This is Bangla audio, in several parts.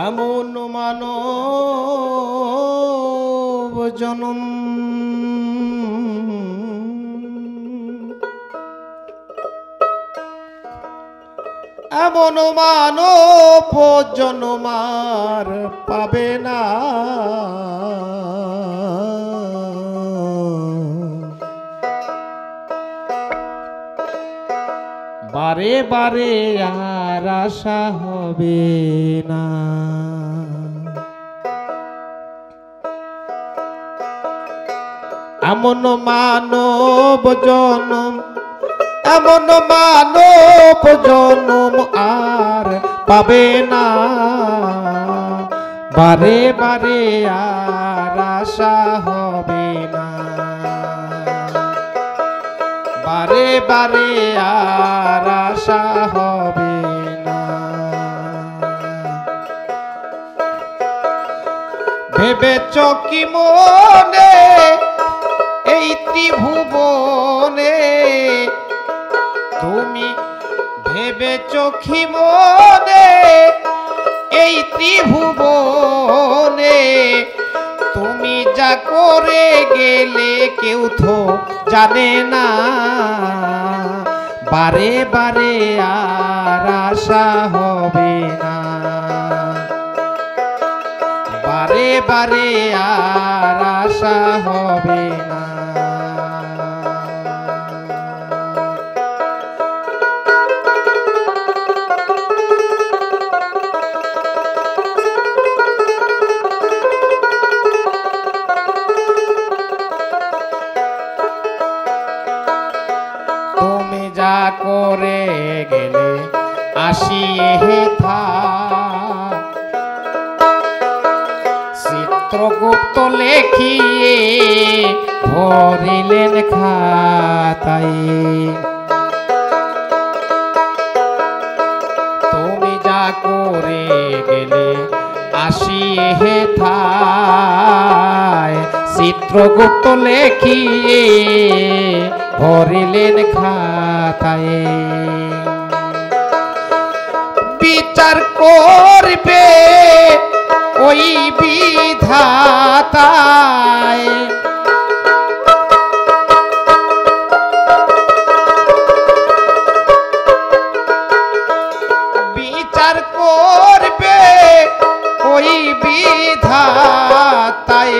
এমন মানব জনম এমন মানব জনমার পাবে না। বারে বারে আর আশা হবে না। এমন মানব জনম এমন মানব জনম আর পাবে না। বারে বারে আর আশা হবে না। বারে বারে আর আশা হবে না। ভেবেছ কি মনে এই ত্রিভুবনে তুমি ভেবেছ কি মনে এই ত্রিভুবনে তুমি যা করে গেলে কেউ তো জানে না। বারে বারে আর আশা হবে না। বারে বারে আর আশা হবে না। করে গেলে আসিয়ে থা চিত্রগুপ্ত লেখিয়ে ভরিলেন খাতায়। তুমি যা করে গেলে আসিয়ে থায় চিত্রগুপ্ত লেখিয়ে ভরিলেন খাতায়। বিচার করবে ওই বিধাতায় বিচার করবে ওই বিধাতায়।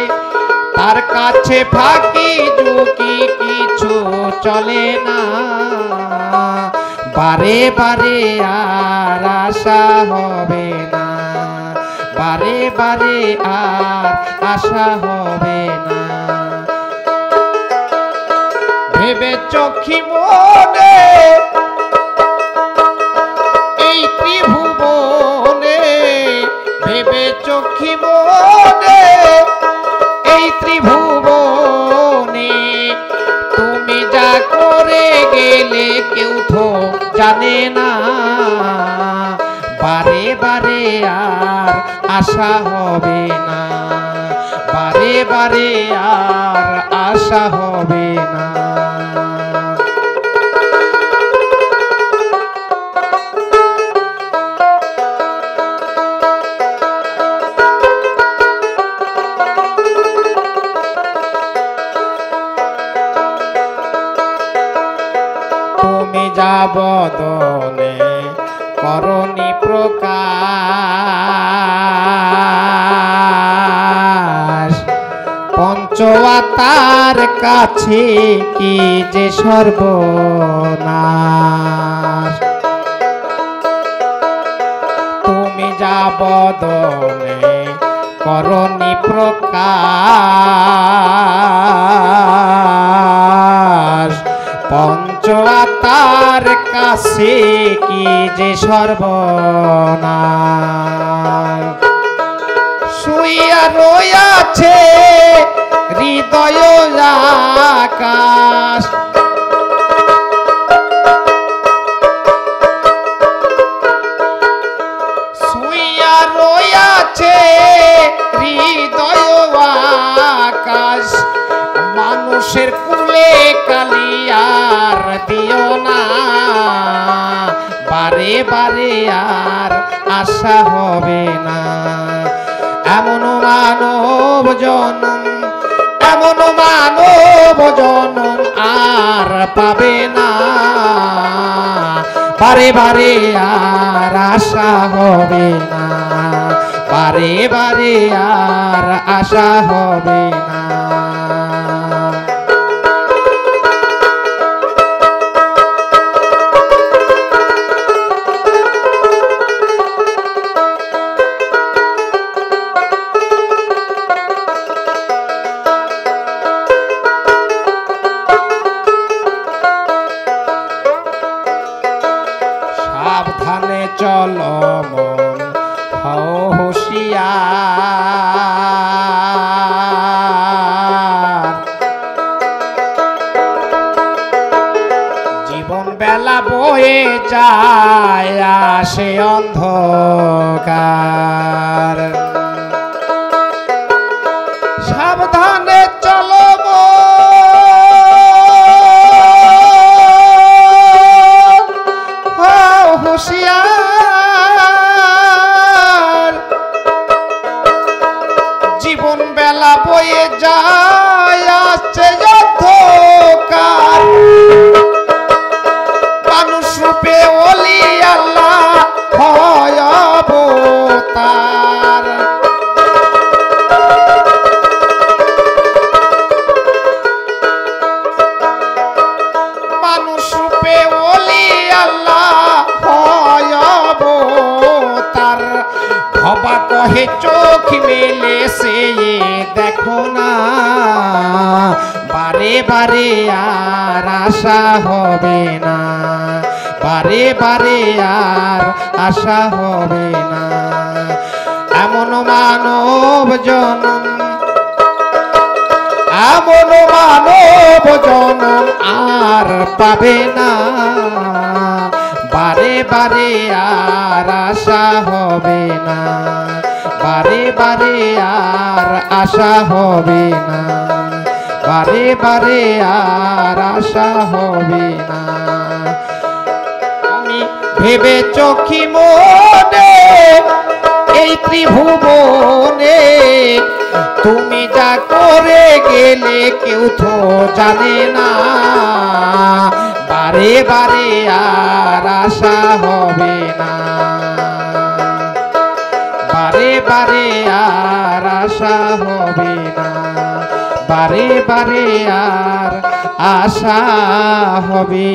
তার কাছে ফাঁকি ঝুঁকি কিছু চলে না। বারে বারে আর আশা হবে না। বারে বারে আর আশা হবে না। ভেবেছ কি মনে এই ত্রিভুবনে ভেবেছ কি মনে এই ত্রিভুবনে তুমি যা করে গেলে কেউ তো জানে না। বারে বারে আর আশা হবে না। বারে বারে আর আশা হবে না। বদনে করণী প্রকাশ পঞ্চওয়াতার কাছে কি যে সর্বনাশ। তুমি যা বদনে করণী প্রকাশ পঞ্চওয়াতার কাছে কি যে সর্বনাশ। শুইয়া রইয়াছে হৃদয় আকাশ শুইয়া রইয়াছে হৃদয় আকাশ। মানুষের কুলে কালিয়ার দিও না। বারে বারে আর আশা হবে না। এমন মানব জনম, এমন মানব জনম আর পাবে না। বারে বারে আর আশা হবে না, বারে বারে আর আশা হবে না। সাবধানে চলো মন হও হুঁশিয়ার, জীবন বেলা বয়ে যায় আসে অন্ধকার। সাবধানে চলো হুঁশিয়ার, জীবন বেলা বয়ে যায় আসছে অন্ধকার। মানুষ রূপে ওলি আল্লাহ হয় অবতার। মানুষ রূপে ওলি আল্লাহ হয় অবতার। ভবা কহে চোখ মেলে সে দেখো না, বারে বারে আর আশা হবে না, বারে বারে আর আশা হবে না। এমন মানব জনম, এমন মানব জনম আর পাবে না। বারে বারে আর আশা হবে না, বারে বারে আর আশা হবে না, বারে বারে আর আশা হবে না। তুমি ভেবেছ কি মনে এই ত্রিভুবনে, তুমি যা করে গেলে কেউ তো জানে না। বারে বারে আর আশা হবে না, বারে বারে আর আশা হবে না, বারে বারে আর আশা হবে